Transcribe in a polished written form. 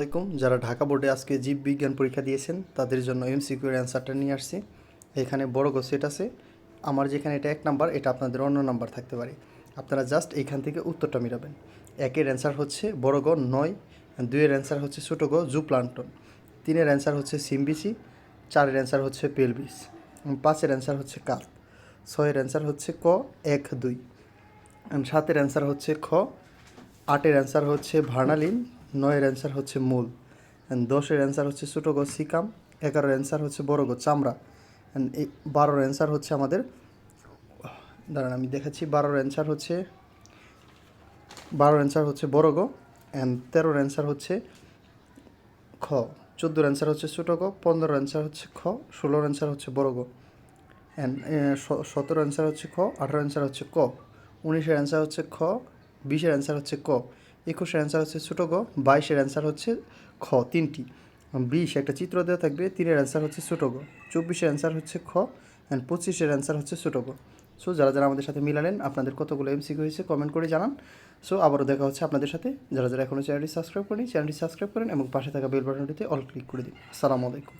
আসসালামাইকুম। যারা ঢাকা বোর্ডে আজকে জীববিজ্ঞান পরীক্ষা দিয়েছেন তাদের জন্য এমসিকিউর অ্যান্সারটা নিয়ে আসছি। এখানে বড় সেট আছে। আমার যেখানে এটা 1 নাম্বার, এটা আপনাদের অন্য নাম্বার থাকতে পারে। আপনারা জাস্ট এইখান থেকে উত্তরটা মিলাবেন। 1-এর অ্যান্সার হচ্ছে বড় গ 9, 2-এর অ্যান্সার হচ্ছে ছোট গ জুপ্লান্টন, 3-এর অ্যান্সার হচ্ছে সিমবিসি, 4-এর অ্যান্সার হচ্ছে পেলভিস, 5-এর অ্যান্সার হচ্ছে কার্প, 6-এর অ্যান্সার হচ্ছে ক 1 2, 7-এর অ্যান্সার হচ্ছে খ, 8-এর অ্যান্সার হচ্ছে ভার্নালিন, 9-এর অ্যান্সার হচ্ছে মূল, 10-এর অ্যান্সার হচ্ছে ছোটো গ সিকাম, 11-এর অ্যান্সার হচ্ছে বড় গ চামড়া, 12-এর অ্যান্সার হচ্ছে আমাদের, দাঁড়ান আমি দেখাচ্ছি, 12-এর অ্যান্সার হচ্ছে বড় গ, 13-এর অ্যান্সার হচ্ছে খ, 14-এর অ্যান্সার হচ্ছে ছোটো গ, 15-এর অ্যান্সার হচ্ছে খ, 16-এর অ্যান্সার হচ্ছে বড় গ, 17-এর অ্যান্সার হচ্ছে খ, 18-এর অ্যান্সার হচ্ছে ক, 19-এর অ্যান্সার হচ্ছে খ, 20-এর অ্যান্সার হচ্ছে ক, 21-এর অ্যান্সার হচ্ছে ছোটো গ, 22-এর অ্যান্সার হচ্ছে খ 3টি, 20 একটা চিত্র দেওয়া থাকবে, 3-এর অ্যান্সার হচ্ছে ছোটো গ, 24-এর অ্যান্সার হচ্ছে খ, 25-এর অ্যান্সার হচ্ছে ছোটো গ। সো যারা যারা আমাদের সাথে মিলালেন আপনাদের কতগুলো এমসিকিউ হয়েছে কমেন্ট করে জানান। সো আবারও দেখা হচ্ছে আপনাদের সাথে। যারা যারা এখনও চ্যানেলটি সাবস্ক্রাইব করেনি চ্যানেলটি সাবস্ক্রাইব করেন এবং পাশে থাকা বেল বাটনটিতে অল ক্লিক করে দিন। আসসালামু আলাইকুম।